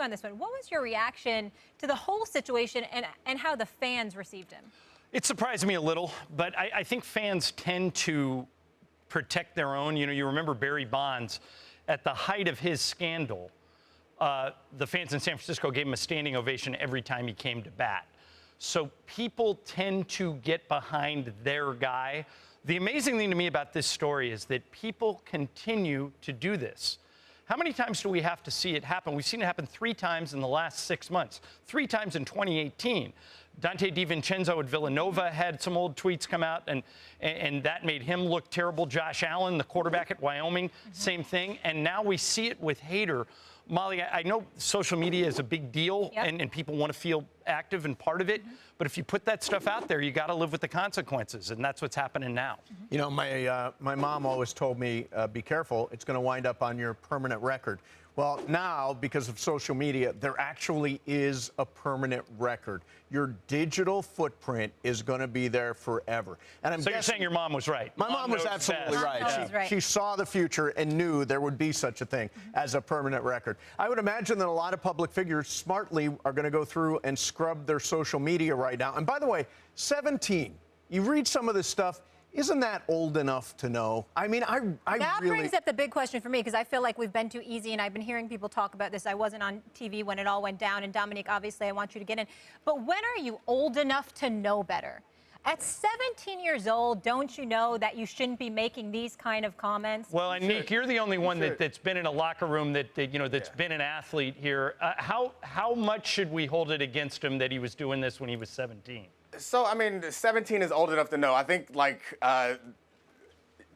on this one. What was your reaction to the whole situation and how the fans received him? It surprised me a little, but I think fans tend to protect their own. You know, you remember Barry Bonds at the height of his scandal. The fans in San Francisco gave him a standing ovation every time he came to bat. So people tend to get behind their guy. The amazing thing to me about this story is that people continue to do this. How many times do we have to see it happen? We've seen it happen 3 times in the last 6 months, 3 times in 2018. Dante DiVincenzo at Villanova had some old tweets come out, and that made him look terrible. Josh Allen, the quarterback at Wyoming, same thing. And now we see it with Hader. Molly, I know social media is a big deal, and people want to feel active and part of it. But if you put that stuff out there, you got to live with the consequences, and that's what's happening now. You know, my mom always told me, be careful, it's going to wind up on your permanent record. Well, now, because of social media, there actually is a permanent record. Your digital footprint is going to be there forever. And So you're saying your mom was right? My mom was absolutely right. She saw the future and knew there would be such a thing as a permanent record. I would imagine that a lot of public figures smartly are going to go through and scrub their social media right now. And by the way, 17, you read some of this stuff. Isn't that old enough to know? I mean, that brings up the big question for me, because I feel like we've been too easy, and I've been hearing people talk about this. I wasn't on TV when it all went down, and Domonique, obviously, I want you to get in. But when are you old enough to know better? At 17 years old, don't you know that you shouldn't be making these kind of comments? Well, and Nick, you're the only one that's been in a locker room that's been an athlete here. How much should we hold it against him that he was doing this when he was 17? So, I mean, 17 is old enough to know. I think, like,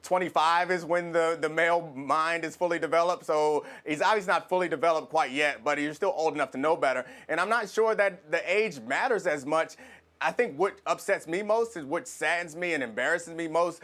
25 is when the male mind is fully developed. So he's obviously not fully developed quite yet, but you're still old enough to know better. And I'm not sure that the age matters as much. I think what upsets me most is what saddens me and embarrasses me most.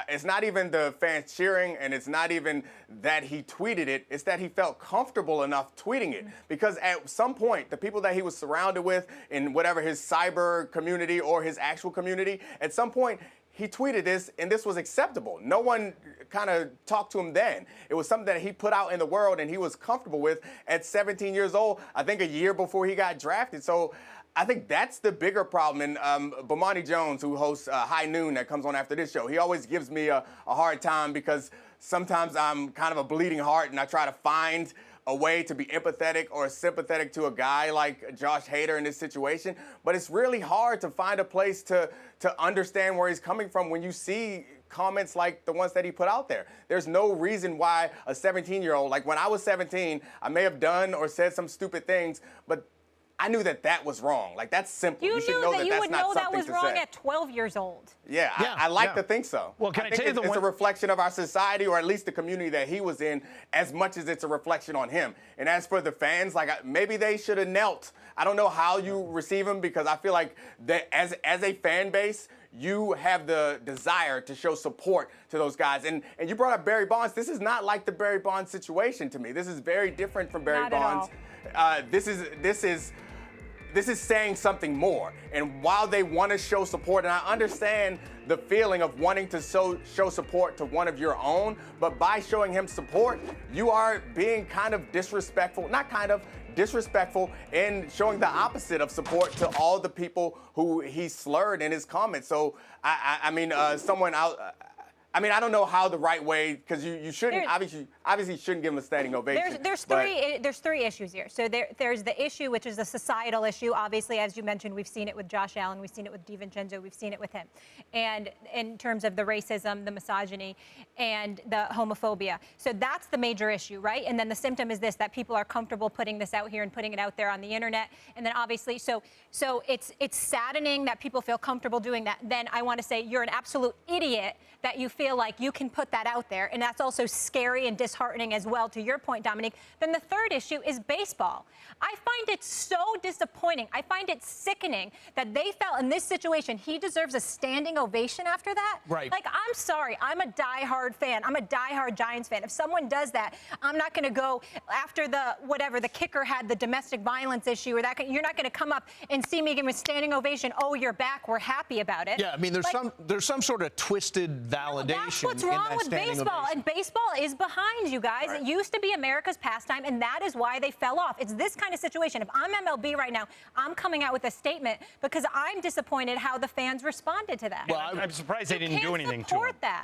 It's not even the fans cheering, and it's not even that he tweeted it. It's that he felt comfortable enough tweeting it. Because at some point, the people that he was surrounded with in whatever his cyber community or his actual community, at some point, he tweeted this, and this was acceptable. No one kind of talked to him then. It was something that he put out in the world, and he was comfortable with at 17 years old, I think a year before he got drafted. So I think that's the bigger problem. And Bomani Jones, who hosts High Noon that comes on after this show, he always gives me a hard time because sometimes I'm kind of a bleeding heart, and I try to find a way to be empathetic or sympathetic to a guy like Josh Hader in this situation. But it's really hard to find a place to understand where he's coming from when you see comments like the ones that he put out there. There's no reason why a 17-year-old, like when I was 17, I may have done or said some stupid things, but I knew that that was wrong. Like, that's simple. You should knew know that you that's would not know that something was to wrong say. at 12 years old. Yeah, I like to think so. Well, can I tell you it's a reflection of our society, or at least the community that he was in, as much as it's a reflection on him. And as for the fans, like, maybe they should have knelt. I don't know how you receive him, because I feel like that as a fan base, you have the desire to show support to those guys. And you brought up Barry Bonds. This is not like the Barry Bonds situation to me. This is very different from Barry Bonds. This is saying something more. And while they want to show support, and I understand the feeling of wanting to show support to one of your own, but by showing him support, you are being kind of disrespectful, not kind of, disrespectful, and showing the opposite of support to all the people who he slurred in his comments. So, I don't know how the right way, because you shouldn't, obviously shouldn't give him a standing ovation. There's three issues here. So there's the issue, which is a societal issue. Obviously, as you mentioned, we've seen it with Josh Allen, we've seen it with DiVincenzo, we've seen it with him. And in terms of the racism, the misogyny, and the homophobia. So that's the major issue, right? And then the symptom is this, that people are comfortable putting this out here and putting it out there on the internet. And then obviously, so it's saddening that people feel comfortable doing that. Then I want to say you're an absolute idiot that you feel like you can put that out there, and that's also scary and disheartening as well, to your point, Domonique. Then the third issue is baseball. I find it so disappointing. I find it sickening that they felt in this situation he deserves a standing ovation after that. Right. Like, I'm sorry, I'm a diehard fan. I'm a diehard Giants fan. If someone does that, I'm not going to go after the kicker had the domestic violence issue or that. You're not going to come up and see me give him a standing ovation. Oh, you're back. We're happy about it. Yeah, I mean, there's some sort of twisted validation foundation. That's what's in wrong that with standing baseball. ovation. And baseball is behind you guys. Right. It used to be America's pastime, and that is why they fell off. It's this kind of situation. If I'm MLB right now, I'm coming out with a statement because I'm disappointed how the fans responded to that. Well, I'm surprised they didn't do anything to him. That.